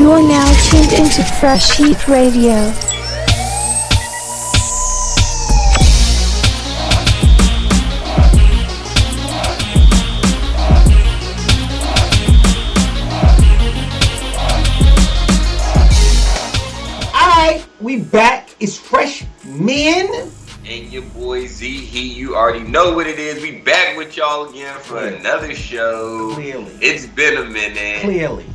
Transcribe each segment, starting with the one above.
You're now tuned into Fresh Heat Radio. We back. It's FreshMann and your boy ZHeat. You already know what it is. We back with y'all again for another show. Clearly. It's been a minute. Clearly.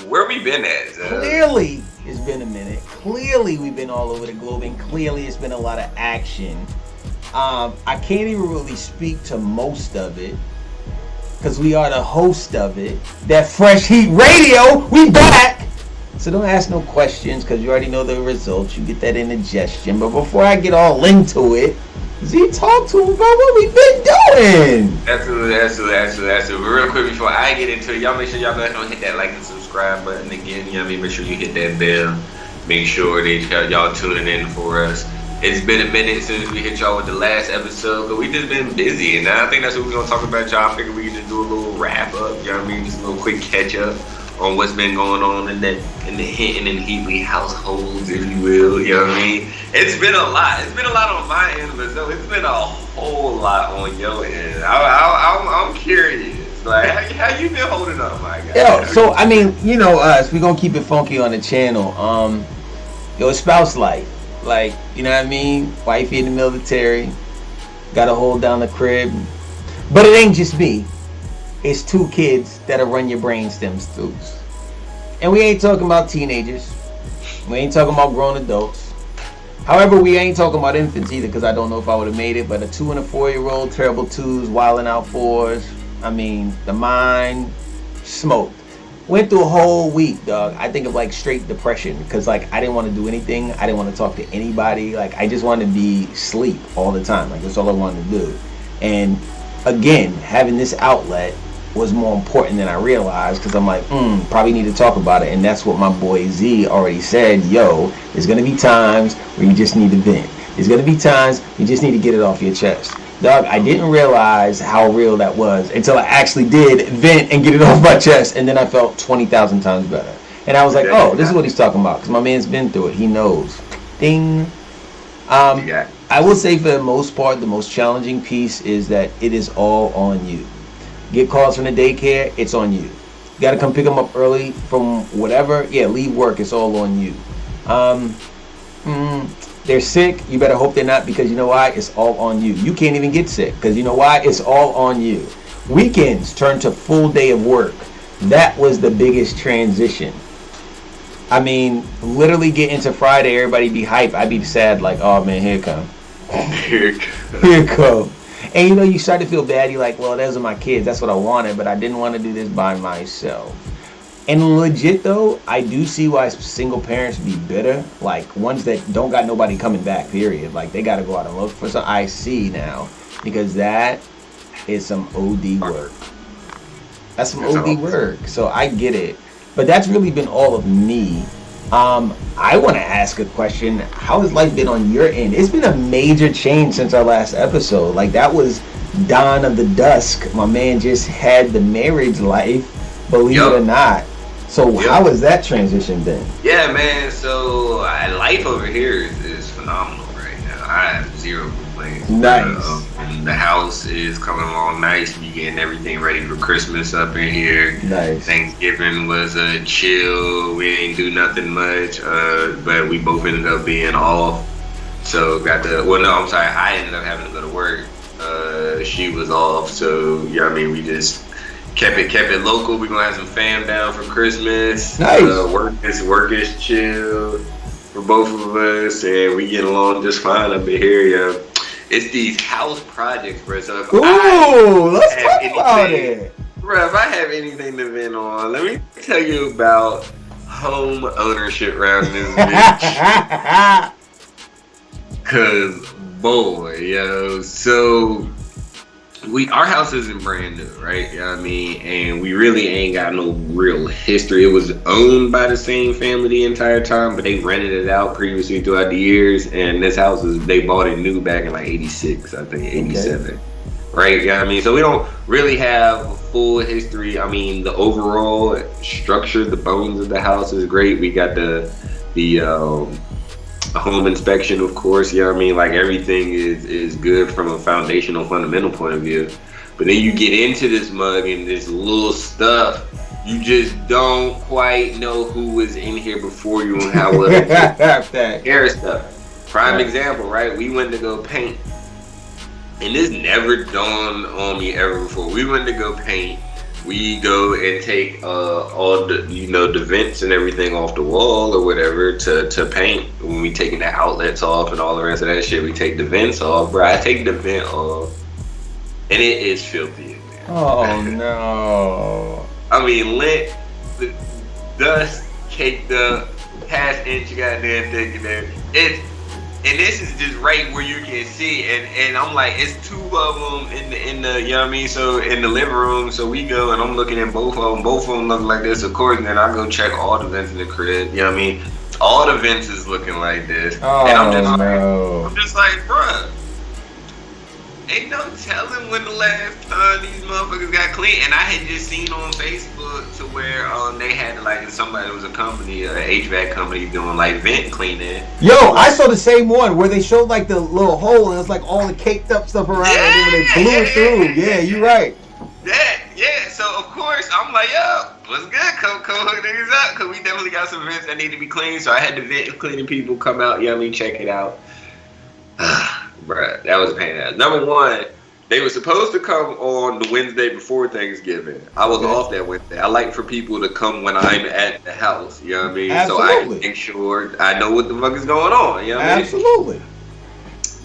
Where we been at? Clearly it's been a minute. Clearly we've been all over the globe, and clearly it's been a lot of action. I can't even really speak to most of it because we are the host of it. That Fresh Heat Radio, we back. So don't ask no questions because you already know the results. You get that indigestion. But before I get all into it, Z, talk to him about what we've been doing. Absolutely. Real quick before I get into it, y'all make sure y'all go ahead and hit that like and subscribe button again. You know what I mean? Make sure you hit that bell. Make sure that y'all tuning in for us. It's been a minute since we hit y'all with the last episode, but we just been busy. And I think that's what we're going to talk about, y'all. I figured we can just do a little wrap up. You know what I mean? Just a little quick catch up on what's been going on in the Hinton and Heatley households, if you will. You know what I mean? It's been a lot. It's been a lot on my end, but so it's been a whole lot on your end. I'm curious. Like, how you been holding up, my guy? Yo, so I mean, you know us. We gonna keep it funky on the channel. It's spouse life. Like, you know what I mean? Wifey in the military, gotta hold down the crib. But it ain't just me. It's two kids that'll run your brain stems through. And we ain't talking about teenagers. We ain't talking about grown adults. However, we ain't talking about infants either, because I don't know if I would have made it. But a 2 and a 4-year-old, terrible 2s, wilding out 4s. I mean, the mind smoked. Went through a whole week, dog. I think of like straight depression, because like I didn't want to do anything. I didn't want to talk to anybody. Like I just wanted to be sleep all the time. Like that's all I wanted to do. And again, having this outlet was more important than I realized, because I'm like, probably need to talk about it. And that's what my boy Z already said. Yo, there's going to be times where you just need to vent. There's going to be times you just need to get it off your chest. Dog, I didn't realize how real that was until I actually did vent and get it off my chest. And then I felt 20,000 times better. And I was like, oh, this is what he's talking about, because my man's been through it. He knows. Ding. I will say for the most part, the most challenging piece is that it is all on you. Get calls from the daycare, it's on you. You got to come pick them up early from whatever. Yeah, leave work, it's all on you. They're sick, you better hope they're not, because you know why? It's all on you. You can't even get sick, because you know why? It's all on you. Weekends turn to full day of work. That was the biggest transition. I mean, literally get into Friday, everybody be hyped. I'd be sad, like, oh man, here it come. Here it come. And you know, you start to feel bad. You're like, well, those are my kids. That's what I wanted, but I didn't want to do this by myself. And legit though, I do see why single parents be bitter. Like ones that don't got nobody coming back, period. Like they got to go out and look for some. I see now, because that is some OD work. That's some OD work. So I get it. But that's really been all of me. I want to ask a question. How has life been on your end? It's been a major change since our last episode. Like that was dawn of the dusk. My man just had the marriage life, believe it or not. So how has that transition been? Yeah, man. So life over here is phenomenal right now. I have zero complaints. Nice. And the house is coming along nice. We getting everything ready for Christmas up in here. Nice. Thanksgiving was a chill. We ain't do nothing much, but we both ended up being off. So I ended up having to go to work. She was off, so we just kept it local. We're gonna have some fam down for Christmas. Nice. Work is chill for both of us, and we get along just fine up in here. Yeah. It's these house projects, bro. So let's talk about it. Bro, if I have anything to vent on, let me tell you about home ownership around this bitch. Cause boy, so our house isn't brand new, right? You know what I mean? And we really ain't got no real history. It was owned by the same family the entire time, but they rented it out previously throughout the years. And this house they bought it new back in like 86, I think, 87. right? Yeah, I mean, so we don't really have a full history. I mean, the overall structure, the bones of the house is great. We got the home inspection, of course. Yeah, I mean, like everything is good from a foundational, fundamental point of view. But then you get into this mug and this little stuff. You just don't quite know who was in here before you and how well hair stuff. Prime example, right? We went to go paint. And this never dawned on me ever before. We went to go paint. We go and take all the the vents and everything off the wall or whatever to paint. When we taking the outlets off and all the rest of that shit, we take the vents off. Bro, I take the vent off, and it is filthy in there. Oh no! I mean, lint, the dust caked up, half inch goddamn thick in there. And this is just right where you can see, and I'm like, it's two of them in the you know what I mean? So in the living room, so we go and I'm looking at both of them look like this, of course, and then I go check all the vents in the crib, you know what I mean? All the vents is looking like this. Oh, and I'm no. just like, bruh, ain't no telling when the last time these motherfuckers got clean. And I had just seen on Facebook to where they had like somebody, it was a company, an HVAC company doing like vent cleaning. Yo, I saw the same one where they showed like the little hole and it's like all the caked up stuff around it and they blew it through. Yeah, you're right. Yeah. So of course I'm like, yo, what's good? Come hook niggas up, cause we definitely got some vents that need to be cleaned. So I had the vent cleaning people come out, you know what I mean, check it out. Bruh, that was a pain in the ass. Number one, they were supposed to come on the Wednesday before Thanksgiving. I was off that Wednesday. I like for people to come when I'm at the house, you know what I mean? Absolutely. So I can make sure I know what the fuck is going on, you know what I mean? Absolutely.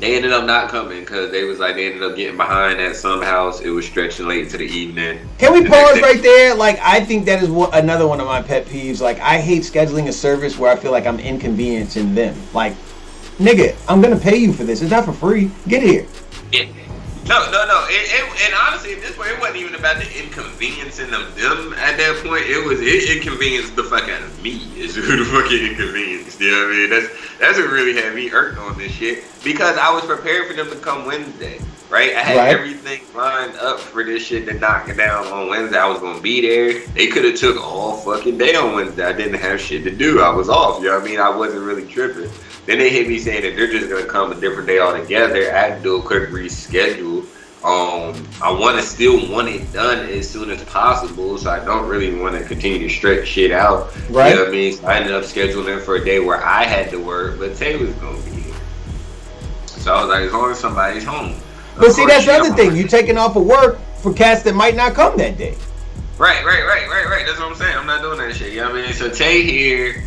They ended up not coming because they ended up getting behind at some house. It was stretching late into the evening. Can we pause right there? Like, I think that is another one of my pet peeves. Like, I hate scheduling a service where I feel like I'm inconveniencing them. Like, nigga, I'm gonna pay you for this. It's not for free. Get here. Yeah. No. And honestly, at this point, it wasn't even about the inconveniencing of them at that point. It inconvenienced the fuck out of me. Is who the fuck it inconvenienced. You know what I mean? That's what really had me irked on this shit. Because I was prepared for them to come Wednesday. Right? I had everything lined up for this shit to knock it down on Wednesday. I was gonna be there. They could have took all fucking day on Wednesday. I didn't have shit to do. I was off. You know what I mean? I wasn't really tripping. Then they hit me saying that they're just gonna come a different day altogether. I had to do a quick reschedule. I still want it done as soon as possible, so I don't really want to continue to stretch shit out. Right. You know what I mean? So I ended up scheduling for a day where I had to work, but Tay was gonna be here. So I was like, as long as somebody's home. But see, that's the other thing. You taking off of work for cats that might not come that day. Right. That's what I'm saying. I'm not doing that shit. You know what I mean? So Tay here.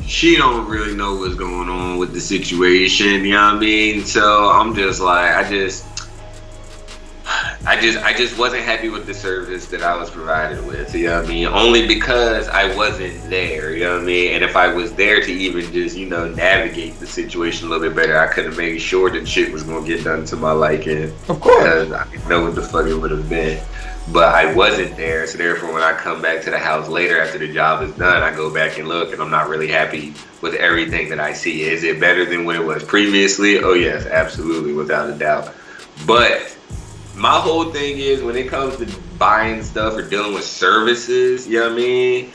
She don't really know what's going on with the situation, you know what I mean? So I'm just like, I just wasn't happy with the service that I was provided with, you know what I mean? Only because I wasn't there, you know what I mean? And if I was there to even just, navigate the situation a little bit better, I could have made sure that shit was gonna get done to my liking. Of course. Because I didn't know what the fuck it would have been. But I wasn't there, so therefore when I come back to the house later after the job is done, I go back and look, and I'm not really happy with everything that I see. Is it better than what it was previously? Oh yes, absolutely, without a doubt. But my whole thing is when it comes to buying stuff or dealing with services, you know what I mean?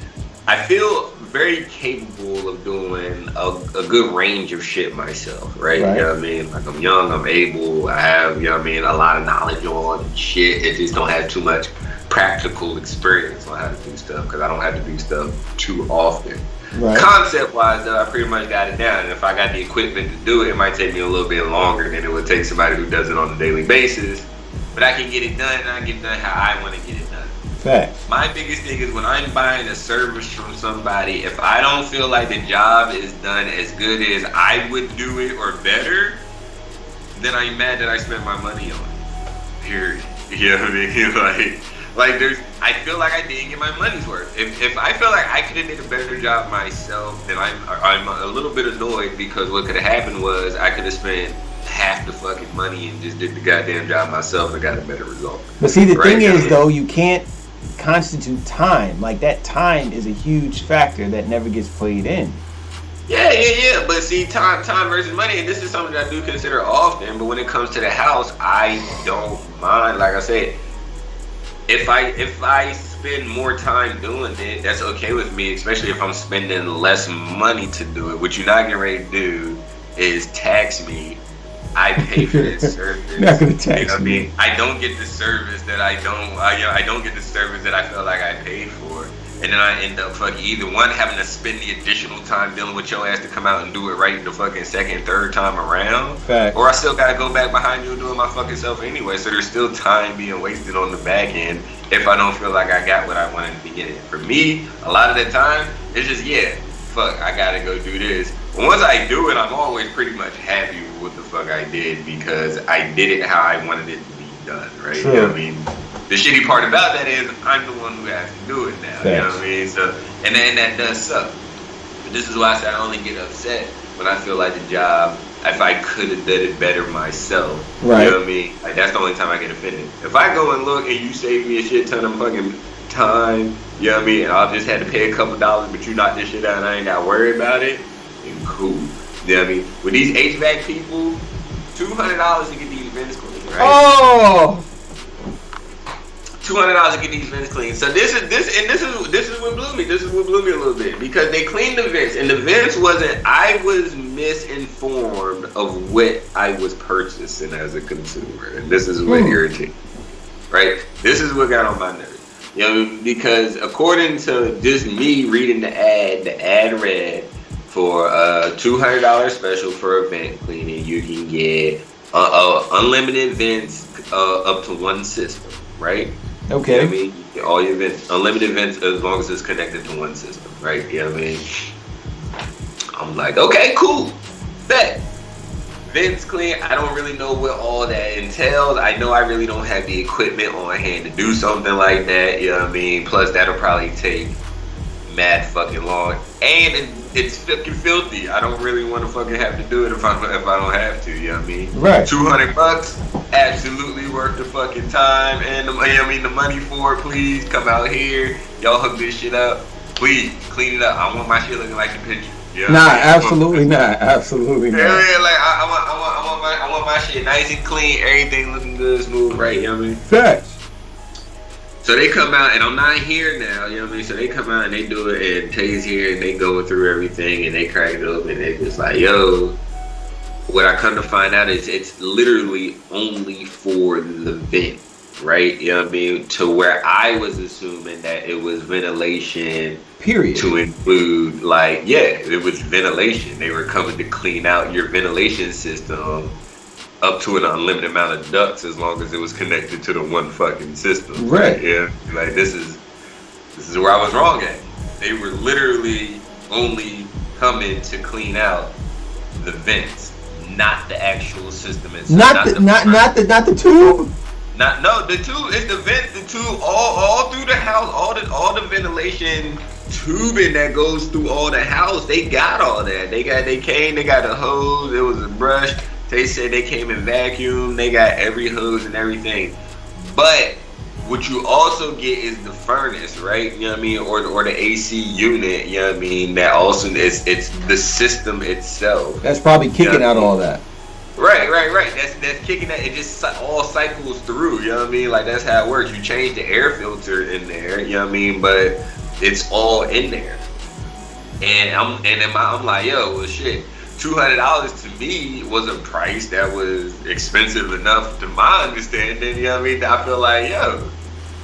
I feel very capable of doing a good range of shit myself, right? You know what I mean? Like I'm young, I'm able, I have, you know what I mean, a lot of knowledge on shit. It just don't have too much practical experience on how to do stuff because I don't have to do stuff too often. Right. Concept wise though, I pretty much got it down. And if I got the equipment to do it, it might take me a little bit longer than it would take somebody who does it on a daily basis. But I can get it done and I get it done how I want to get it done. Facts. My biggest thing is when I'm buying a service from somebody, if I don't feel like the job is done as good as I would do it or better, then I'm mad that I spent my money on it. Period. You know what I mean? I feel like I didn't get my money's worth. If I feel like I could have did a better job myself, then I'm a little bit annoyed because what could have happened was I could have spent half the fucking money and just did the goddamn job myself and got a better result. But see, the thing is, though, you can't constitute time. Like, that time is a huge factor that never gets played in. Yeah. But see, time versus money, and this is something that I do consider often. But when it comes to the house, I don't mind. Like I said, if I spend more time doing it, that's okay with me. Especially if I'm spending less money to do it. What you're not getting ready to do is tax me. I pay for this service. Not gonna tax you know what I me. mean? I don't get the service that I don't get the service that I feel like I paid for. And then I end up fucking either one having to spend the additional time dealing with your ass to come out and do it right the fucking second, third time around. Fact. Or I still gotta go back behind you and do it my fucking self anyway. So there's still time being wasted on the back end if I don't feel like I got what I wanted at the beginning. For me, a lot of the time, it's just, fuck, I gotta go do this. But once I do it, I'm always pretty much happy with what the fuck I did because I did it how I wanted it to be done, right? True. You know what I mean? The shitty part about that is I'm the one who has to do it now. Thanks. You know what I mean? So, and that does suck. But this is why I say I only get upset when I feel like the job, if I could have done it better myself. Right. You know what I mean? Like, that's the only time I get offended. If I go and look and you save me a shit ton of fucking time, you know what I mean? And I'll just had to pay a couple dollars, but you knock this shit out and I ain't got to worry about it, then cool. You know what I mean? With these HVAC people, $200 to get these vents cleaned, right? Oh! $200 to get these vents cleaned. So this is what blew me. This is what blew me a little bit because they cleaned the vents, and the vents wasn't. I was misinformed of what I was purchasing as a consumer, and this is what irritated. Right? This is what got on my nerves. You know, because according to just me reading the ad read for a $200 special for a vent cleaning, you can get unlimited vents up to one system, right? Okay. You know what I mean? You get all your vents, unlimited vents as long as it's connected to one system, right? You know what I mean? I'm like, okay, cool. Bet. Vents clean, I don't really know what all that entails. I know I really don't have the equipment on hand to do something like that, you know what I mean? Plus, that'll probably take mad fucking long. And it's fucking filthy. I don't really want to fucking have to do it if I don't have to, you know what I mean? Right. $200, absolutely worth the fucking time. And you know what I mean, the money for it, please come out here. Y'all hook this shit up. Please, clean it up. I want my shit looking like the picture. You know absolutely not. Absolutely not. Yeah, like I want my shit nice and clean, everything looking good, smooth, right? You know what I mean? Facts. So they come out, and I'm not here now, you know what I mean? So they come out and they do it, and Tay's here, and they go through everything, and they crack it open, and they just like, yo, what I come to find out is it's literally only for the vent, right? You know what I mean? To where I was assuming that it was ventilation. Period. To include, like, it was ventilation. They were coming to clean out your ventilation system up to an unlimited amount of ducts as long as it was connected to the one fucking system. Right. Yeah. Like, this is where I was wrong at. They were literally only coming to clean out the vents, not the actual system itself. Not the tube. The tube is the vent, the tube all through the house, all the ventilation tubing that goes through all the house. They got all that. They got a hose, it was a brush. They said they came in vacuum, they got every hose and everything. But what you also get is the furnace, right? You know what I mean? Or the AC unit, you know what I mean? That also it's the system itself. That's probably kicking out all that. Right. That's kicking that. It just all cycles through. You know what I mean? Like, that's how it works. You change the air filter in there. You know what I mean? But it's all in there. And I'm like, yo, well, shit. $200 to me was a price that was expensive enough to my understanding. You know what I mean? I feel like, yo,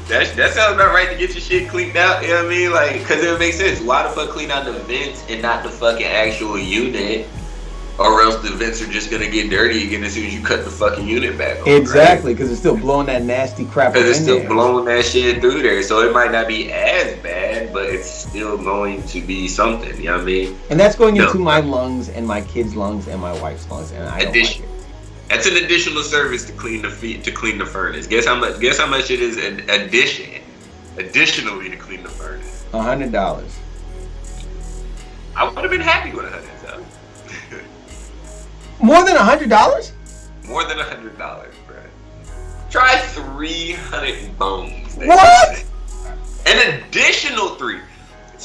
that sounds about right to get your shit cleaned out. You know what I mean? Like, because it would make sense. Why the fuck clean out the vents and not the fucking actual unit? Or else the vents are just gonna get dirty again as soon as you cut the fucking unit back on. Exactly, because it's still blowing that nasty crap. Because it's still blowing that shit through there, so it might not be as bad, but it's still going to be something. You know what I mean? And that's going into my lungs and my kids' lungs and my wife's lungs, and I don't like it. That's an additional service to clean the furnace. Guess how much it is an additionally to clean the furnace? $100. I would have been happy with $100. More than $100? More than $100, bro. Try 300 bones. What? An additional 3.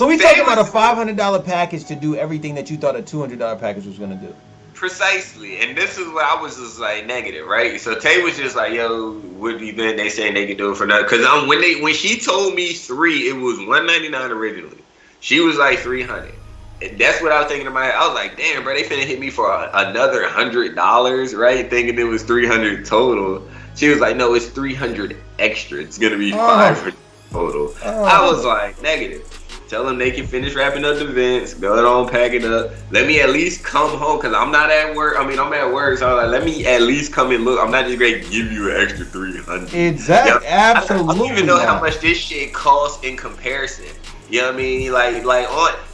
So we talking about a $500 package to do everything that you thought a $200 package was gonna do. Precisely, and this is where I was just like negative, right? So Tay was just like, "Yo, what do you think they saying they can do it for nothing?" Because when she told me 3, it was $199 originally. She was like $300, and that's what I was thinking in my head. I was like, "Damn, bro, they finna hit me for another $100, right?" Thinking it was $300 total. She was like, "No, it's $300 extra. It's gonna be $500 total." I was like, negative. Tell them they can finish wrapping up the vents, go on, pack it up. Let me at least come home, because I'm not at work. I mean, I'm at work, so I'm like, let me at least come and look. I'm not just going to give you an extra $300. Exactly, absolutely. I don't even know how much this shit costs in comparison. You know what I mean?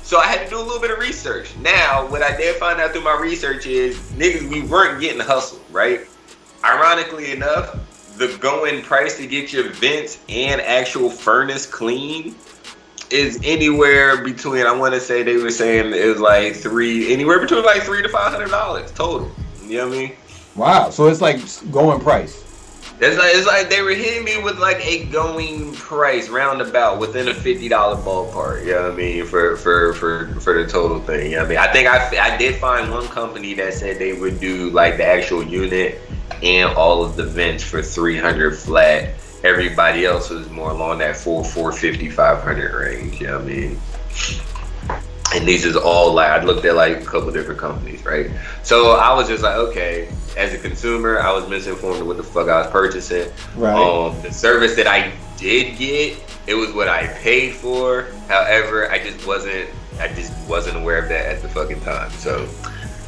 So I had to do a little bit of research. Now, what I did find out through my research is, niggas, we weren't getting hustled, right? Ironically enough, the going price to get your vents and actual furnace clean is anywhere between, I want to say they were saying it was like anywhere between like $300 to $500 total. You know what I mean? Wow. So it's like going price. It's like they were hitting me with like a going price roundabout within a $50 ballpark. You know what I mean? For the total thing. You know what I mean? I think I did find one company that said they would do like the actual unit and all of the vents for $300 flat. Everybody else was more along that $450, $500 range. You know what I mean? And these is all like, I looked at like a couple different companies, right? So I was just like, okay, as a consumer, I was misinformed of what the fuck I was purchasing. Right. The service that I did get, it was what I paid for. However, I just wasn't aware of that at the fucking time. So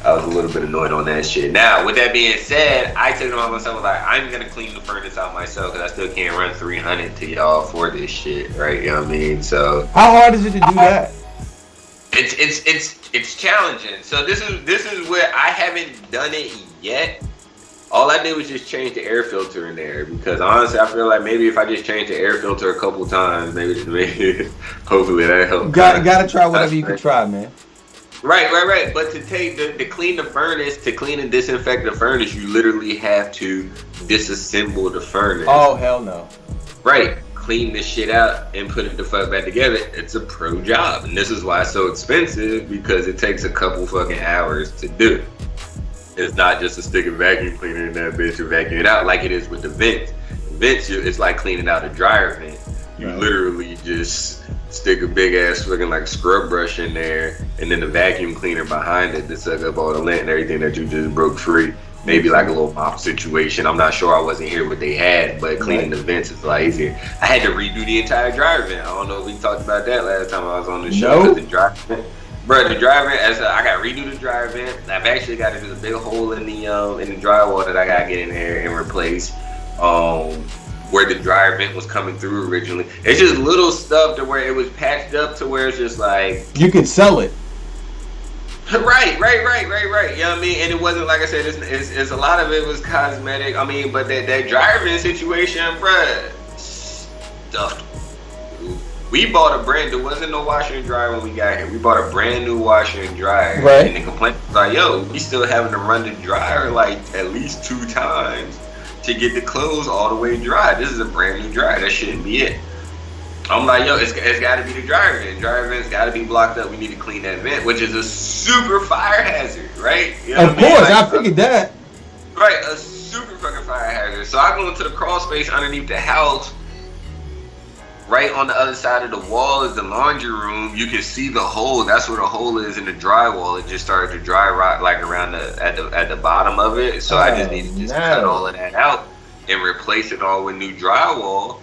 I was a little bit annoyed on that shit. Now, with that being said, I took it on myself, like, I'm gonna clean the furnace out myself, because I still can't run $300 to y'all for this shit, right? You know what I mean? So how hard is it to do that? It's challenging. So this is where I haven't done it yet. All I did was just change the air filter in there, because honestly, I feel like maybe if I just change the air filter a couple times, maybe hopefully that helps. Gotta try whatever you can try, man. Right. But to clean the furnace, to clean and disinfect the furnace, you literally have to disassemble the furnace. Oh, hell no. Right. Clean this shit out and put it the fuck back together. It's a pro job. And this is why it's so expensive, because it takes a couple fucking hours to do. It's not just a stick of vacuum cleaner in that bitch and vacuum it out like it is with the vents. Vents, it's like cleaning out a dryer vent. You literally just stick a big ass fucking like scrub brush in there, and then the vacuum cleaner behind it to suck up all the lint and everything that you just broke free. Maybe like a little mop situation. I'm not sure, I wasn't here what they had, but cleaning the vents is a lot easier. I had to redo the entire dryer vent. I don't know if we talked about that last time I was on the show. No. The dryer vent, I got to redo the dryer vent. I've actually got to do a big hole in the drywall that I got to get in there and replace. Where the dryer vent was coming through originally. It's just little stuff to where it was patched up to where it's just like, you can sell it. Right. You know what I mean? And it wasn't, like I said, it's a lot of it was cosmetic. I mean, but that dryer vent situation, bruh, stuffed. We bought there wasn't no washer and dryer when we got here. We bought a brand new washer and dryer. Right. And the complaint was like, yo, we still having to run the dryer like at least 2 times to get the clothes all the way dry. This is a brand new dryer. That shouldn't be it. I'm like, yo, it's got to be the dryer vent. Dryer vent's got to be blocked up. We need to clean that vent, which is a super fire hazard, right? You know of course, like, I figured that. Right, a super fucking fire hazard. So I go into the crawl space underneath the house. Right on the other side of the wall is the laundry room. You can see the hole. That's where the hole is in the drywall. It just started to dry rot like around at the bottom of it. So I just need to cut all of that out and replace it all with new drywall.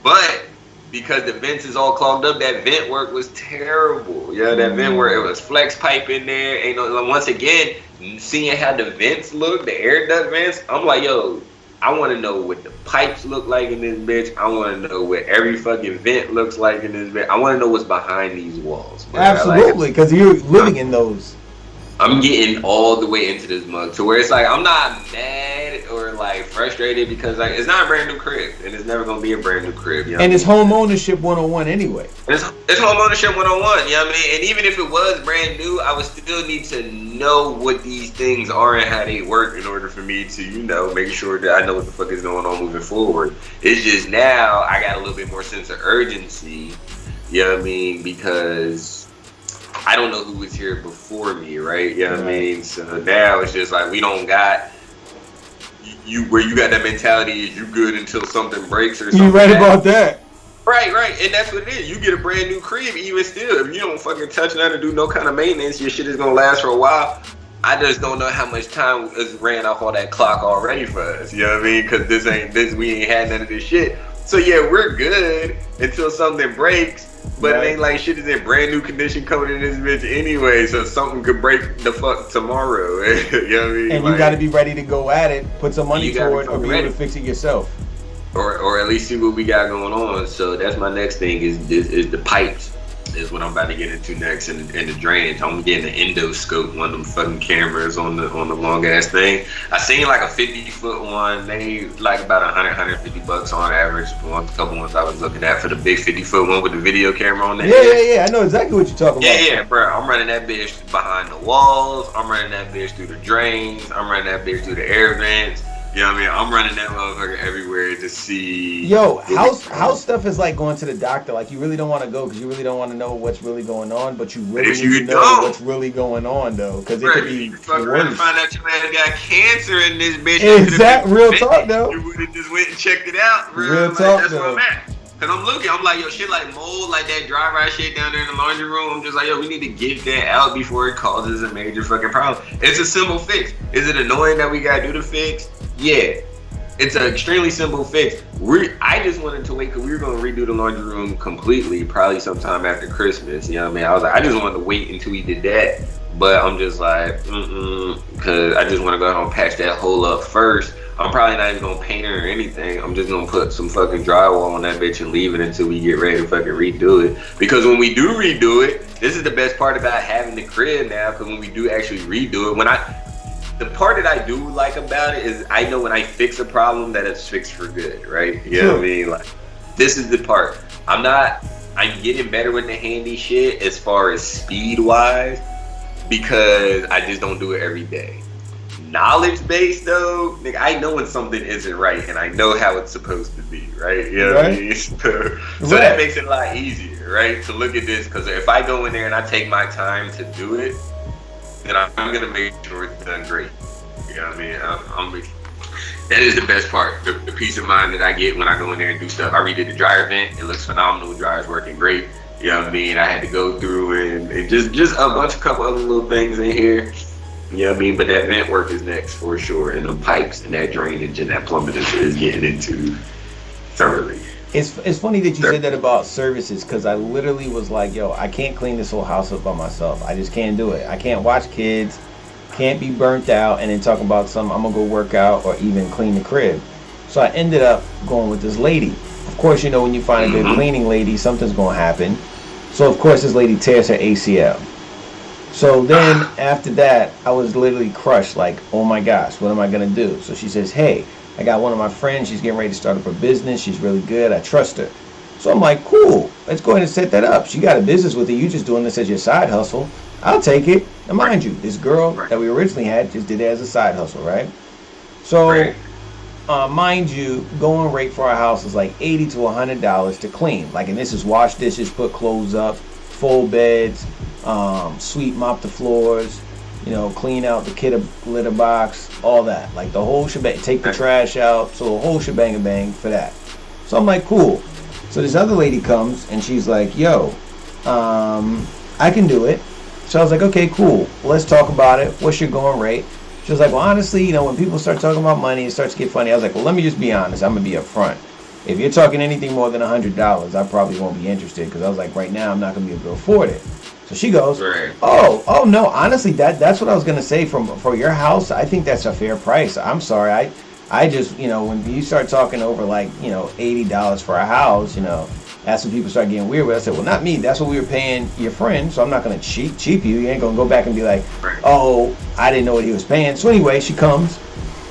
But because the vents is all clogged up, that vent work was terrible. Yeah, that vent work, it was flex pipe in there. Once again, seeing how the vents look, the air duct vents, I'm like, yo, I want to know what the pipes look like in this bitch. I want to know what every fucking vent looks like in this bitch. I want to know what's behind these walls. Bro. Absolutely, because you're living in those. I'm getting all the way into this mug to where it's like, I'm not mad or like frustrated, because like it's not a brand new crib, and it's never gonna be a brand new crib. You know and it's home ownership 101 anyway. It's home ownership 101. You know what I mean? And even if it was brand new, I would still need to know what these things are and how they work in order for me to, make sure that I know what the fuck is going on moving forward. It's just now I got a little bit more sense of urgency You know what I mean? Because I don't know who was here before me, right? You know what I mean? So now it's just like we don't got you where you got that mentality is you good until something breaks or something. You right about that. Right, and that's what it is. You get a brand new crib, even still, if you don't fucking touch nothing or do no kind of maintenance, your shit is gonna last for a while. I just don't know how much time is ran off all that clock already for us. You know what I mean? Because we ain't had none of this shit. So yeah, we're good until something breaks. But it ain't like shit is in brand new condition coming in this bitch anyway. So something could break the fuck tomorrow. You know what I mean? And you got to be ready to go at it. Put some money toward, or be able to fix it yourself. Or at least see what we got going on. So that's my next thing is the pipes. Is what I'm about to get into next, and the drainage. I'm getting the endoscope, one of them fucking cameras on the long ass thing. I seen like a 50-foot one. They like about $150 on average. A couple ones I was looking at for the big 50-foot one with the video camera on there. Yeah. I know exactly what you're talking about. Yeah, bro. I'm running that bitch behind the walls. I'm running that bitch through the drains. I'm running that bitch through the air vents. You know what I mean? I'm running that motherfucker everywhere to see. Yo, house stuff is like going to the doctor. Like, you really don't want to go because you really don't want to know what's really going on, but you really need to know what's really going on, though. Because it could be fucking around and find out your man got cancer in this bitch. Exact real talk, though. You would have just went and checked it out. Real talk, that's though. where I'm at. Cause I'm looking, I'm like, yo, shit like mold, like that dry rot shit down there in the laundry room. I'm just like, yo, we need to get that out before it causes a major fucking problem. It's a simple fix. Is it annoying that we gotta do the fix? Yeah. It's an extremely simple fix. I just wanted to wait because we were going to redo the laundry room completely, probably sometime after Christmas. You know what I mean? I was like, I just wanted to wait until we did that. But I'm just like, because I just want to go ahead and patch that hole up first. I'm probably not even going to paint it or anything. I'm just going to put some fucking drywall on that bitch and leave it until we get ready to fucking redo it. Because when we do redo it, this is the best part about having the crib now, because when we do actually redo it, the part that I do like about it is I know when I fix a problem that it's fixed for good, right? You know what I mean? Like, this is the part. I'm getting better with the handy shit as far as speed wise, because I just don't do it every day. Knowledge based though, nigga, I know when something isn't right and I know how it's supposed to be, right? You know what I mean? So that makes it a lot easier, right? To look at this, because if I go in there and I take my time to do it, then I'm gonna make sure it's done great. You know what I mean? That is the best part. The peace of mind that I get when I go in there and do stuff. I redid the dryer vent. It looks phenomenal. The dryer's working great. You know what I mean? I had to go through and just a couple other little things in here. You know what I mean? But that vent work is next for sure. And the pipes and that drainage and that plumbing is getting into thoroughly. It's funny that you said that about services, because I literally was like, yo, I can't clean this whole house up by myself. I just can't do it. I can't watch kids, can't be burnt out, and then talk about I'm going to go work out or even clean the crib. So I ended up going with this lady. Of course, you know, when you find a good cleaning lady, something's going to happen. So, of course, this lady tears her ACL. So then after that, I was literally crushed, like, oh my gosh, what am I going to do? So she says, hey, I got one of my friends, she's getting ready to start up her business, she's really good, I trust her. So I'm like, cool, let's go ahead and set that up. She got a business with her, you just doing this as your side hustle, I'll take it. Now mind you, this girl that we originally had just did it as a side hustle, right? So, mind you, going rate for our house is like $80 to $100 to clean. Like, and this is wash dishes, put clothes up, fold beds, sweep, mop the floors, you know, clean out the litter box, all that. Like the whole shebang, take the trash out, so the whole shebang and bang for that. So I'm like, cool. So this other lady comes and she's like, yo, I can do it. So I was like, okay, cool. Let's talk about it. What's your going rate? She was like, well, honestly, you know, when people start talking about money, it starts to get funny. I was like, well, let me just be honest. I'm going to be upfront. If you're talking anything more than $100, I probably won't be interested, because I was like, right now, I'm not going to be able to afford it. So she goes, oh no, honestly, that's what I was going to say. For your house, I think that's a fair price. I'm sorry. I just, you know, when you start talking over like, you know, $80 for a house, you know, that's when people start getting weird with. I said, well, not me. That's what we were paying your friend, so I'm not going to cheap you. You ain't going to go back and be like, oh, I didn't know what he was paying. So anyway, she comes.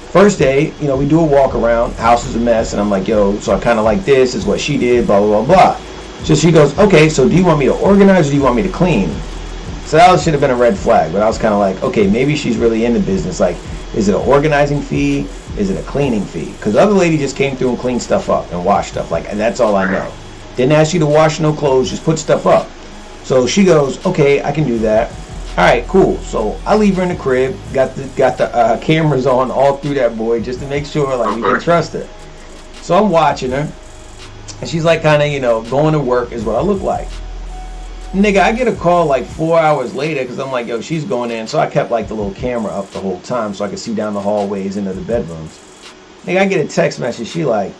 First day, you know, we do a walk around. House is a mess, and I'm like, yo, so I kind of like this is what she did, blah, blah, blah, blah. So she goes, okay, so do you want me to organize or do you want me to clean? So that should have been a red flag, but I was kind of like, okay, maybe she's really in the business. Like, is it an organizing fee? Is it a cleaning fee? Because the other lady just came through and cleaned stuff up and washed stuff, like, and that's all I know. Didn't ask you to wash no clothes, just put stuff up. So she goes, okay, I can do that. All right, cool. So I leave her in the crib, got the cameras on all through that boy just to make sure like we can trust her. So I'm watching her, and she's like kind of, you know, going to work is what I look like. Nigga, I get a call like 4 hours later because I'm like, yo, she's going in. So I kept like the little camera up the whole time so I could see down the hallways into the bedrooms. Nigga, I get a text message. She like,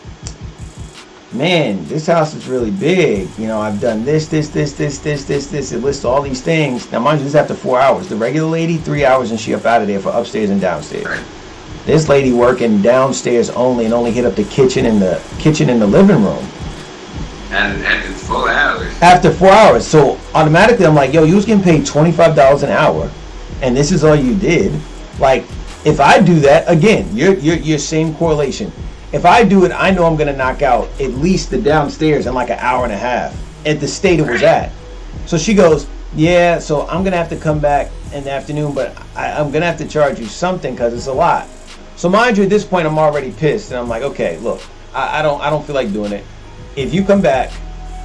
man, this house is really big. You know, I've done this. It lists all these things. Now, mind you, this is after 4 hours. The regular lady, 3 hours, and she up out of there for upstairs and downstairs. Right. This lady working downstairs only and only hit up the kitchen and the living room. And it's 4 hours. After 4 hours. So automatically I'm like, yo, you was getting paid $25 an hour and this is all you did. Like, if I do that, again, your same correlation. If I do it, I know I'm gonna knock out at least the downstairs in like an hour and a half at the state it was at. So she goes, yeah, so I'm gonna have to come back in the afternoon, but I'm gonna have to charge you something because it's a lot. So mind you, at this point I'm already pissed and I'm like, okay, look, I don't feel like doing it. If you come back,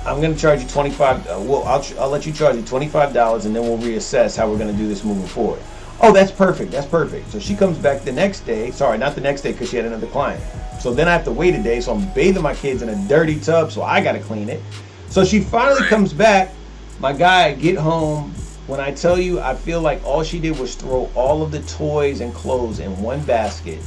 I'm going to charge you $25. Well, I'll let you charge you $25, and then we'll reassess how we're going to do this moving forward. Oh, that's perfect. That's perfect. So she comes back the next day. Sorry, not the next day because she had another client. So then I have to wait a day. So I'm bathing my kids in a dirty tub, so I got to clean it. So she finally comes back. My guy, get home. When I tell you, I feel like all she did was throw all of the toys and clothes in one basket.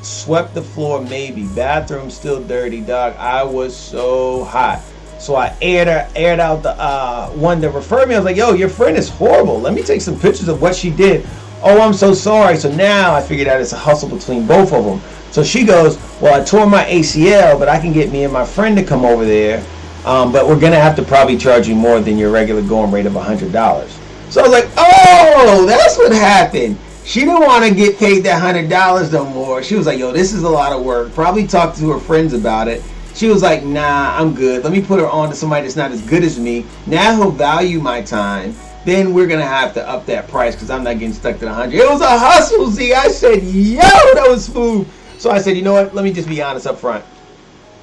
Swept the floor, maybe. Bathroom still dirty, dog. I was so hot. So I aired out the one that referred me. I was like, yo, your friend is horrible. Let me take some pictures of what she did. Oh, I'm so sorry. So now I figured out it's a hustle between both of them. So she goes, well, I tore my ACL, but I can get me and my friend to come over there. But we're going to have to probably charge you more than your regular going rate of $100. So I was like, oh, that's what happened. She didn't want to get paid that $100 no more. She was like, yo, this is a lot of work. Probably talked to her friends about it. She was like, nah, I'm good. Let me put her on to somebody that's not as good as me. Now he'll value my time. Then we're going to have to up that price because I'm not getting stuck to the 100. It was a hustle, Z. I said, yo, that was smooth. So I said, you know what? Let me just be honest up front.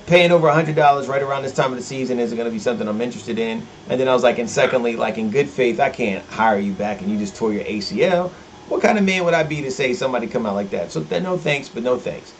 Paying over $100 right around this time of the season isn't going to be something I'm interested in. And then I was like, and secondly, like in good faith, I can't hire you back and you just tore your ACL. What kind of man would I be to say somebody come out like that? So no thanks, but no thanks.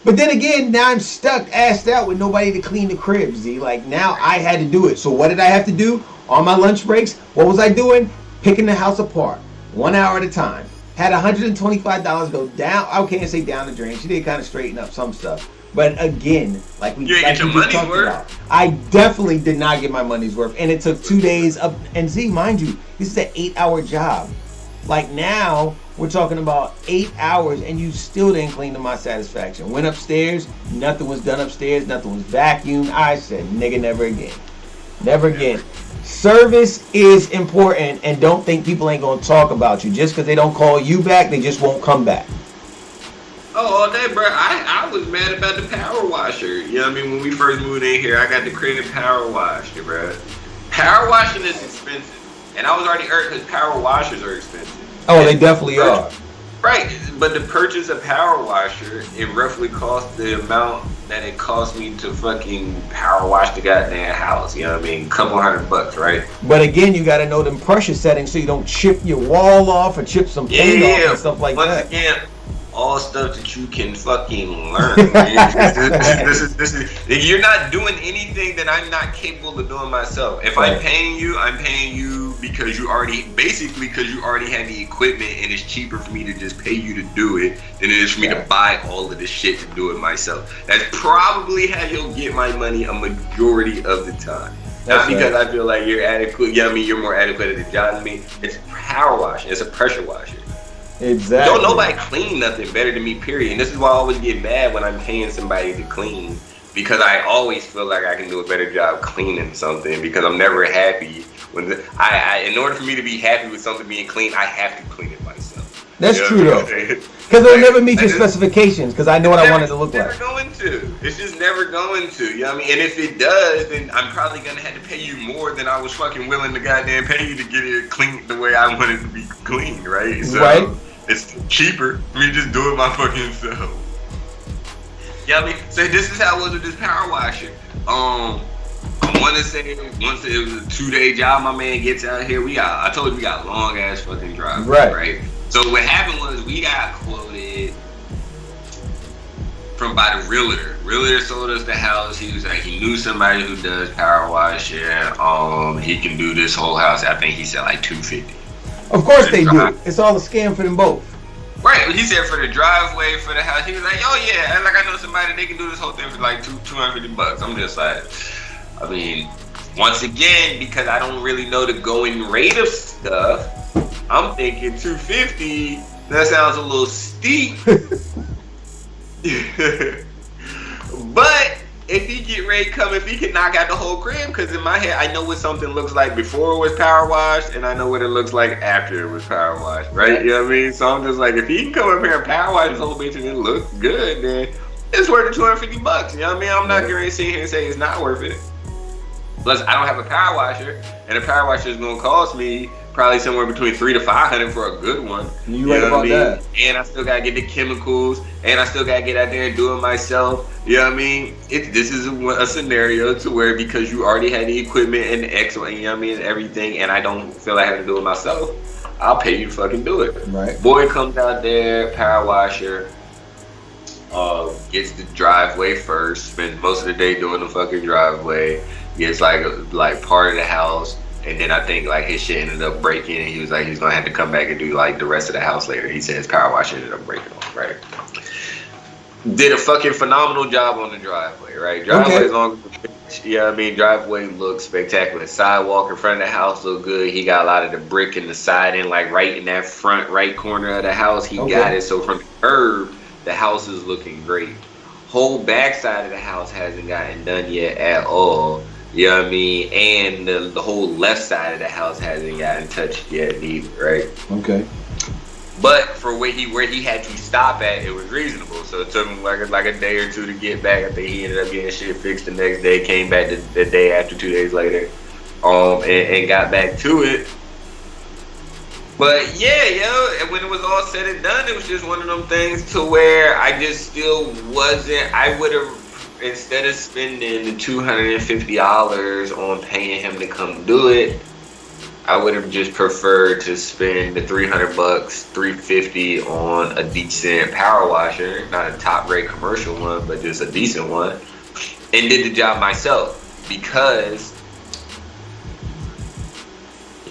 But then again, now I'm stuck, assed out with nobody to clean the crib, Z. Like, now I had to do it. So what did I have to do? On my lunch breaks, what was I doing? Picking the house apart, 1 hour at a time. Had $125 go down. I can't say down the drain. She did kind of straighten up some stuff. But again, like we talked about, I definitely did not get my money's worth. And it took 2 days up. And Z, mind you, this is an 8-hour job. Like now, we're talking about 8 hours and you still didn't clean to my satisfaction. Went upstairs, nothing was done upstairs, nothing was vacuumed. I said, nigga, never again. Never again. Service is important, and don't think people ain't gonna talk about you. Just because they don't call you back, they just won't come back. Oh, all day, bro. I was mad about the power washer. You know what I mean? When we first moved in here, I got the crib power washer, bro. Power washing is expensive. And I was already hurt because power washers are expensive. Oh, they definitely are. Right, but to purchase a power washer, it roughly costs the amount that it cost me to fucking power wash the goddamn house. You know what I mean? Couple $100, right? But again, you got to know them pressure settings so you don't chip your wall off or chip some paint off and stuff like that. Again, all stuff that you can fucking learn. This is you're not doing anything that I'm not capable of doing myself. If I'm paying you because you already had the equipment, and it's cheaper for me to just pay you to do it than it is for me to buy all of this shit to do it myself. That's probably how you'll get my money a majority of the time. Not because I feel like you're adequate. Yeah, I mean you're more adequate at the job than me. It's power washing. It's a pressure washer. Exactly. Don't nobody clean nothing better than me, period. And this is why I always get mad when I'm paying somebody to clean, because I always feel like I can do a better job cleaning something, because I'm never happy when in order for me to be happy with something being clean, I have to clean it myself. That's true though. Because it'll never meet your specifications, because I know what I want it to look like. It's never going to. It's just never going to. You know what I mean? And if it does, then I'm probably going to have to pay you more than I was fucking willing to goddamn pay you to get it clean the way I want it to be clean, right? So right. It's cheaper for me to just do it my fucking self. Yeah, I mean, so this is how it was with this power washer. I want to say once it was a 2-day job, my man gets out here. I told you we got long ass fucking drive. Right. So what happened was we got quoted by the realtor. Realtor sold us the house. He was like, he knew somebody who does power wash. Yeah, he can do this whole house. I think he said like $250. Of course they do. It's all a scam for them both. Right. He said for the driveway for the house. He was like, oh yeah, like I know somebody they can do this whole thing for like $250. I'm just like, I mean, once again, because I don't really know the going rate of stuff, I'm thinking $250. That sounds a little steep. But if he get ready to come, if he can knock out the whole crib, because in my head I know what something looks like before it was power washed, and I know what it looks like after it was power washed, right? You know what I mean? So I'm just like, if he can come up here and power wash this whole bitch and it looks good, then it's worth the $250. You know what I mean? I'm not going to sit here and say it's not worth it. Plus, I don't have a power washer, and a power washer is going to cost me probably somewhere between $300 to $500 for a good one. You right about that. And I still gotta get the chemicals, and I still gotta get out there and do it myself. You know what I mean? This is a scenario to where, because you already had the equipment and the X, you know what I mean, and everything, and I don't feel like I have to do it myself, I'll pay you to fucking do it. Right. Boy comes out there, power washer, gets the driveway first, spends most of the day doing the fucking driveway, gets like part of the house. And then I think like his shit ended up breaking, and he was like, he's gonna have to come back and do like the rest of the house later. He said his power washer ended up breaking off, right? Did a fucking phenomenal job on the driveway, right? Driveway long, yeah, I mean, driveway looks spectacular. Sidewalk in front of the house looked good. He got a lot of the brick in the siding, like right in that front right corner of the house. He got it, so from the curb, the house is looking great. Whole back side of the house hasn't gotten done yet at all. You know what I mean? And the whole left side of the house hasn't gotten touched yet either, right? Okay. But for where he had to stop at, it was reasonable. So it took him like a day or two to get back. I think he ended up getting shit fixed the next day, came back the day after, 2 days later, and got back to it. But yeah, and when it was all said and done, it was just one of them things to where I just still wasn't, I would have, instead of spending the $250 on paying him to come do it, I would have just preferred to spend the $300, $350 on a decent power washer, not a top rate commercial one, but just a decent one, and did the job myself. Because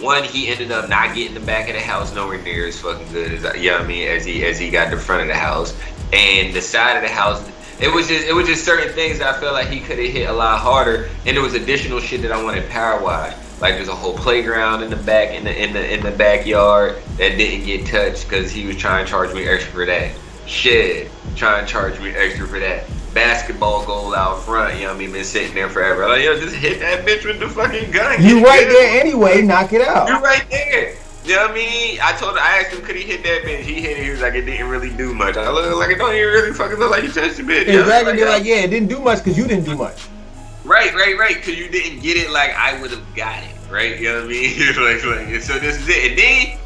one, he ended up not getting the back of the house nowhere near as fucking good as, you know what I mean, as he got the front of the house, and the side of the house. It was just certain things that I felt like he could have hit a lot harder, and there was additional shit that I wanted power wash. Like there's a whole playground in the back in the backyard that didn't get touched because he was trying to charge me extra for that. Shit, trying to charge me extra for that. Basketball goal out front, you know what I mean, been sitting there forever. Like, yo, just hit that bitch with the fucking gun. You right there anyway, knock it out. You right there. You know what I mean? I asked him, could he hit that bitch? He hit it. He was like, it didn't really do much. I look like it don't even really fucking look like you touched the bitch. Exactly. Be like, yeah, it didn't do much because you didn't do much. Right. Because you didn't get it like I would have got it. Right? You know what I mean? like, so this is it. And then,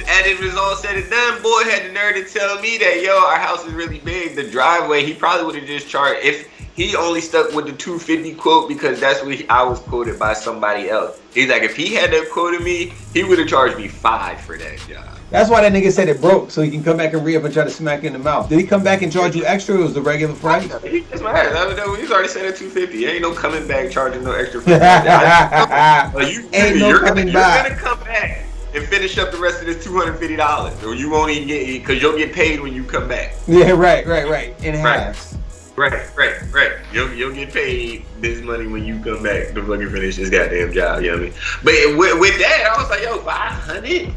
as it was all said and done, boy had the nerve to tell me that, yo, our house is really big. The driveway, he probably would have just charged, if he only stuck with the $250 quote, because that's what I was quoted by somebody else. He's like, if he had that quoted me, he would have charged me $5 for that job. That's why that nigga said it broke, so he can come back and re-up and try to smack you in the mouth. Did he come back and charge you extra, or was the regular price? He's already said it $250. Ain't no coming back charging no extra for that. You're gonna come back and finish up the rest of this $250, or you won't even get it, because you'll get paid when you come back. Yeah, right. In halves. Right. You'll get paid this money when you come back to fucking finish this goddamn job. You know what I mean? But with that, I was like, yo, $500.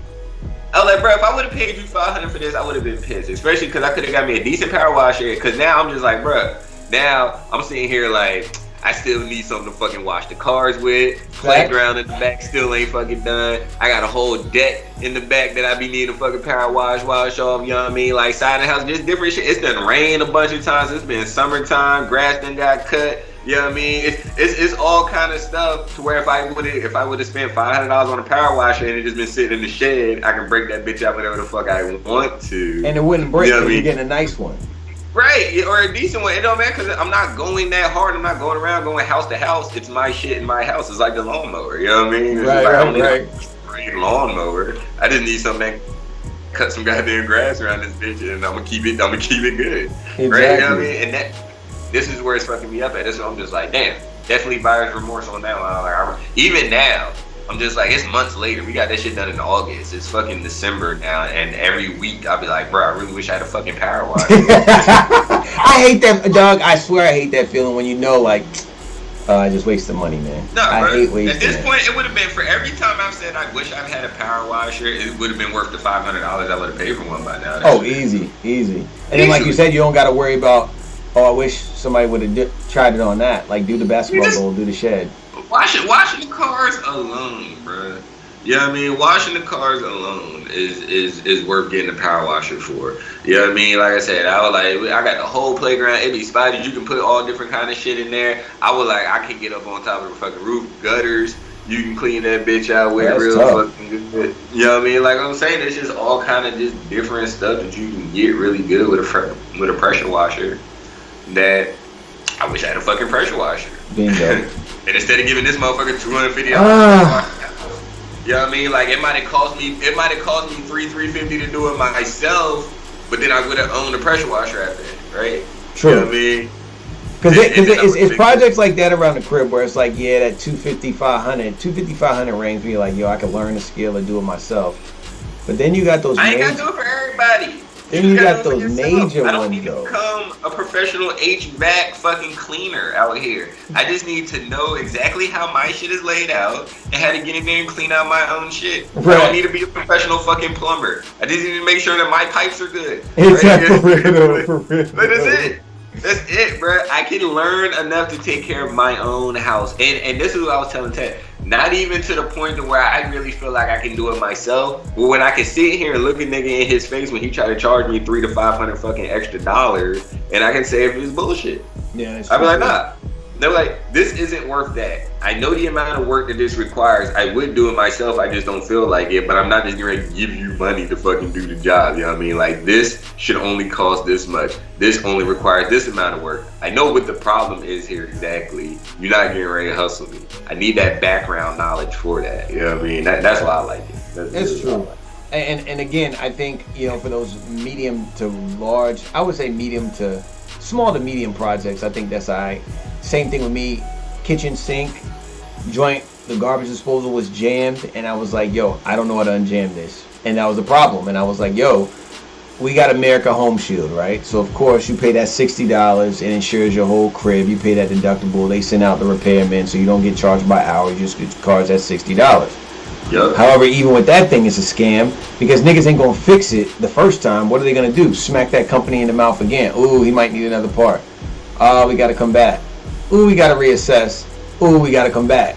I was like, bro, if I would have paid you $500 for this, I would have been pissed. Especially because I could have got me a decent power washer. Because now I'm just like, bro, now I'm sitting here like, I still need something to fucking wash the cars with. Playground in the back still ain't fucking done. I got a whole deck in the back that I be needing to fucking power wash off, you know what I mean? Like side of the house, just different shit. It's done rained a bunch of times. It's been summertime. Grass done got cut. You know what I mean? It's all kind of stuff to where if I would have spent $500 on a power washer and it just been sitting in the shed, I can break that bitch out whenever the fuck I want to. And it wouldn't break because you're getting a nice one. Right, or a decent one. It don't matter because I'm not going that hard. I'm not going around going house to house. It's my shit in my house. It's like a lawnmower. You know what I mean? It's Right, like, right, I don't right. need a great lawnmower. I just need something that cut some goddamn grass around this bitch, and I'm gonna keep it good. Exactly. Right? You know what I mean? And this is where it's fucking me up at. This is where I'm just like, damn, definitely buyer's remorse on that one. Like, even now, I'm just like, it's months later. We got that shit done in August. It's fucking December now, and every week I'll be like, bro, I really wish I had a fucking power washer. I hate that, dog. I swear I hate that feeling when you know, like, I just wasted money, man. No, I bro. hate wasting. At this point, it would have been for every time I've said I wish I had a power washer, it would have been worth the $500 I would have paid for one by now. Oh, easy. And then, like you said, you don't got to worry about. Oh, I wish somebody would have tried it on that. Like, do the basketball goal, do the shed. Washing the cars alone, bro. You know what I mean? Washing the cars alone is worth getting a power washer for. You know what I mean? Like I said, I got the whole playground. It be spiders. You can put all different kind of shit in there. I can get up on top of the fucking roof, gutters. You can clean that bitch out with real tough. fucking good. You know what I mean? Like I'm saying, it's just all kind of just different stuff that you can get really good with a pressure washer. That I wish I had a fucking pressure washer. Bingo. And instead of giving this motherfucker $250, you know what I mean? Like it might have cost me $350 to do it myself, but then I would have owned a pressure washer after it, right? True. You know what I mean? Because it's projects like that around the crib where it's like, yeah, that 250-500 range where you're like, yo, I can learn the skill and do it myself. But then you got those. I ain't got to do it for everybody. Then you got those major ones, though. I don't need to become a professional HVAC fucking cleaner out here. I just need to know exactly how my shit is laid out and how to get in there and clean out my own shit. Right. I don't need to be a professional fucking plumber. I just need to make sure that my pipes are good. Exactly. But that's it. That's it, bro. I can learn enough to take care of my own house. And this is what I was telling Ted. Not even to the point to where I really feel like I can do it myself. But when I can sit here and look a nigga in his face when he try to charge me $300 to $500 fucking extra dollars, and I can say if it's bullshit. Yeah, I'd be like, nah. They're like, this isn't worth that. I know the amount of work that this requires. I would do it myself. I just don't feel like it. But I'm not just going to give you money to fucking do the job. You know what I mean? Like, this should only cost this much. This only requires this amount of work. I know what the problem is here exactly. You're not getting ready to hustle me. I need that background knowledge for that. You know what I mean? That's why I like it. That's true. And again, I think, you know, for those medium to large, I would say medium to small to medium projects, I think that's all right. Same thing with me, kitchen sink, joint, the garbage disposal was jammed, and I was like, yo, I don't know how to unjam this. And that was the problem. And I was like, yo, we got America Home Shield, right? So, of course, you pay that $60, it insures your whole crib. You pay that deductible. They send out the repairman, so you don't get charged by hour. You just get charged at $60. Yep. However, even with that thing, it's a scam because niggas ain't gonna fix it the first time. What are they gonna do? Smack that company in the mouth again? Ooh, he might need another part. We gotta come back. Ooh, we gotta reassess. Ooh, we gotta come back.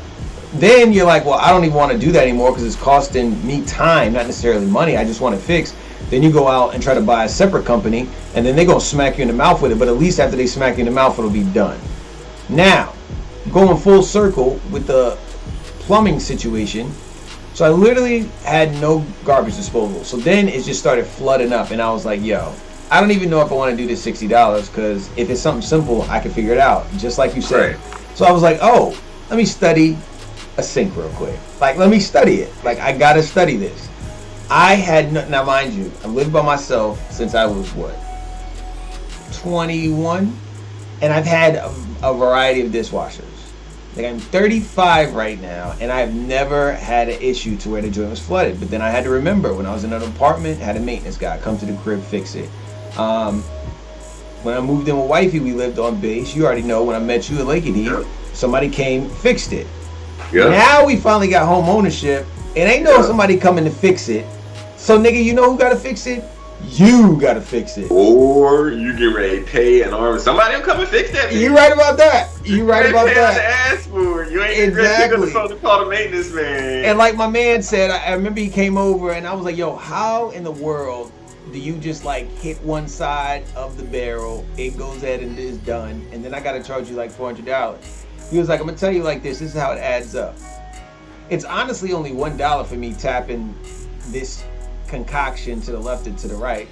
Then you're like, well, I don't even want to do that anymore because it's costing me time, not necessarily money. I just want it fixed. Then you go out and try to buy a separate company, and then they're gonna smack you in the mouth with it. But at least after they smack you in the mouth, it'll be done. Now, going full circle with the plumbing situation. So I literally had no garbage disposal. So then it just started flooding up, and I was like, yo, I don't even know if I want to do this $60 because if it's something simple, I can figure it out, just like you said. Right. So I was like, oh, let me study a sink real quick. Like, let me study it. Like, I got to study this. I had, now mind you, I've lived by myself since I was, 21? And I've had a variety of dishwashers. Like, I'm 35 right now, and I've never had an issue to where the joint was flooded. But then I had to remember, when I was in an apartment, had a maintenance guy come to the crib, fix it. When I moved in with wifey, we lived on base. You already know, when I met you at Lake Heat, somebody came, fixed it. Yeah. Now we finally got home ownership, and ain't no somebody coming to fix it. So, nigga, you know who got to fix it? You got to fix it. Or you get ready to pay an arm. Somebody will come and fix that. You right about that. You right about that. To ask for. You ain't exactly going to call the maintenance man. And like my man said, I remember he came over, and I was like, yo, how in the world do you just like hit one side of the barrel, it goes ahead and is done, and then I got to charge you like $400? He was like, I'm going to tell you like this is how it adds up. It's honestly only $1 for me tapping this concoction to the left and to the right.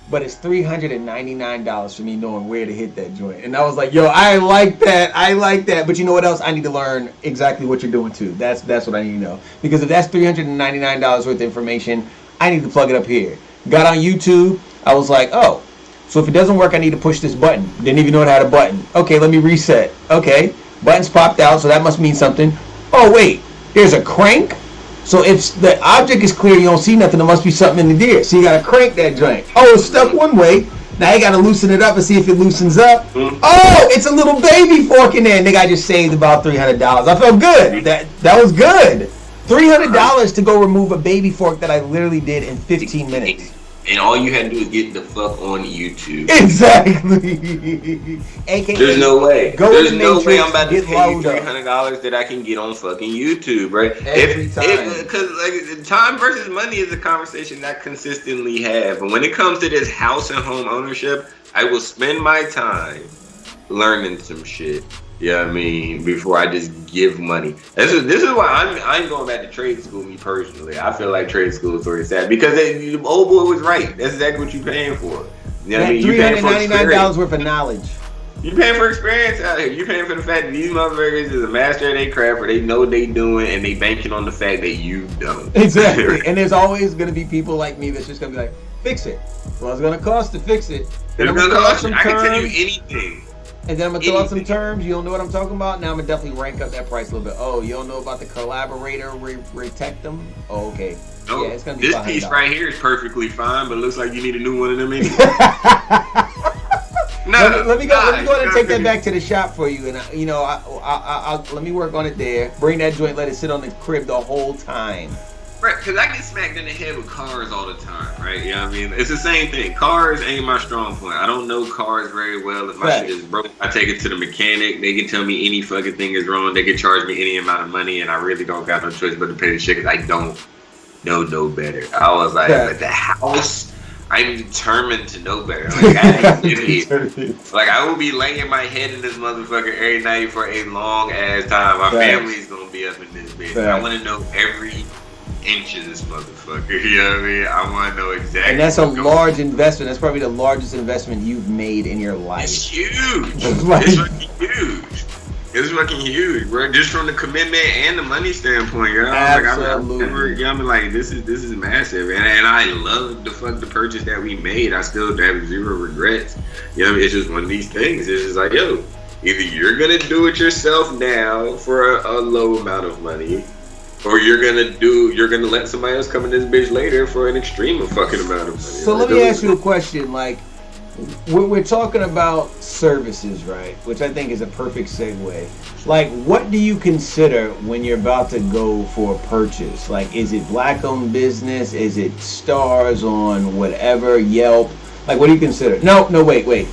but it's $399 for me knowing where to hit that joint. And I was like, yo, I like that. But you know what else? I need to learn exactly what you're doing too. That's what I need to know. Because if that's $399 worth of information, I need to plug it up here. Got on YouTube. I was like, oh, so if it doesn't work, I need to push this button. Didn't even know it had a button. Okay, let me reset. Okay, buttons popped out, so that must mean something. Oh, wait, there's a crank? So if the object is clear, you don't see nothing, there must be something in the there. So you gotta crank that joint. Oh, it's stuck one way. Now you gotta loosen it up and see if it loosens up. Oh, it's a little baby fork in there. And I just saved about $300. I felt good. That was good. $300 to go remove a baby fork that I literally did in 15 minutes. And all you had to do is get the fuck on YouTube. Exactly. AKA, there's no way. There's no way I'm about to pay you $300 that I can get on fucking YouTube, right? Every time. Because like time versus money is a conversation I consistently have. And when it comes to this house and home ownership, I will spend my time learning some shit. Yeah, I mean, before I just give money. This is why I'm going back to trade school. Me personally, I feel like trade school is very sad because the old boy was right. That's exactly what you're paying for. You know what I mean? $399 worth of knowledge. You paying for experience out here. You paying for the fact that these motherfuckers is a master of their craft, or they know what they doing, and they banking on the fact that you don't. Exactly. And there's always going to be people like me that's just going to be like, fix it. Well, it's going to cost to fix it. Then I'm gonna cost you. I can tell you anything. And then I'm going to throw out some terms. You don't know what I'm talking about? Now I'm going to definitely rank up that price a little bit. Oh, you don't know about the collaborator retectum? Oh, okay. No, yeah, it's going to be this $500. piece right here is perfectly fine, but it looks like you need a new one of them anyway. Let me go ahead and take that back to the shop for you. And, I'll let me work on it there. Bring that joint, let it sit on the crib the whole time. Right, because I get smacked in the head with cars all the time, right? You know what I mean? It's the same thing. Cars ain't my strong point. I don't know cars very well. If my shit is broke, I take it to the mechanic. They can tell me any fucking thing is wrong. They can charge me any amount of money, and I really don't got no choice but to pay the shit because I don't know no better. I was like, but the house, I'm determined to know better. Like, I will be laying my head in this motherfucker every night for a long ass time. My family's gonna be up in this bitch. I want to know every inch of this motherfucker. You know what I mean? I want to know exactly. And that's a large investment. That's probably the largest investment you've made in your life. It's huge. It's fucking huge. It's fucking huge, bro. Just from the commitment and the money standpoint, you know. Absolutely. I'm like, this is massive, and I love the purchase that we made. I still have zero regrets. You know, it's just one of these things. It's just like, yo, either you're gonna do it yourself now for a low amount of money, or you're gonna let somebody else come in this bitch later for an extreme fucking amount of money. So let me ask you a question. Like, we're talking about services, right? Which I think is a perfect segue. Like, what do you consider when you're about to go for a purchase? Like, is it black-owned business? Is it stars on whatever, Yelp? Like, what do you consider? No, wait.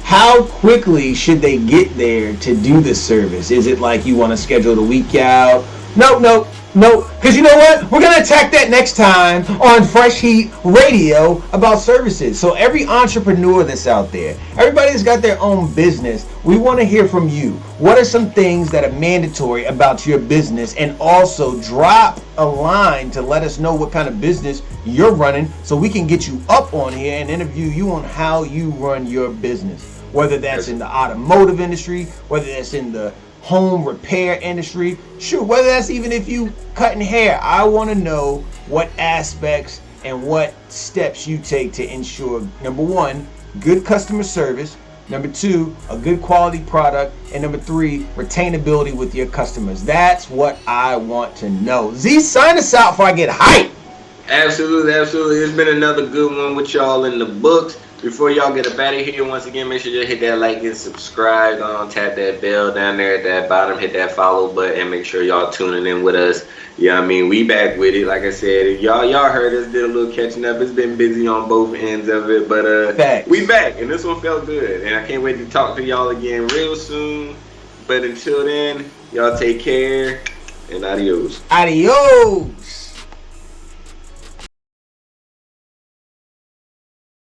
How quickly should they get there to do the service? Is it like you want to schedule the week out? No. Because you know what? We're going to attack that next time on Fresh Heat Radio about services. So every entrepreneur that's out there, everybody that's got their own business, we want to hear from you. What are some things that are mandatory about your business? And also drop a line to let us know what kind of business you're running so we can get you up on here and interview you on how you run your business. Whether that's in the automotive industry, whether that's in the home repair industry, sure, whether that's even if you cutting hair. I want to know what aspects and what steps you take to ensure, number one, good customer service, number two, a good quality product, and number three, retainability with your customers. That's what I want to know. Z, sign us out before I get hyped. Absolutely. It's been another good one with y'all in the books. Before y'all get up out of here, once again, make sure you hit that like and subscribe. Tap that bell down there at that bottom. Hit that follow button. And make sure y'all tuning in with us. Yeah, I mean, we back with it. Like I said, y'all heard us, did a little catching up. It's been busy on both ends of it, but we back, and this one felt good. And I can't wait to talk to y'all again real soon. But until then, y'all take care and adios. Adios.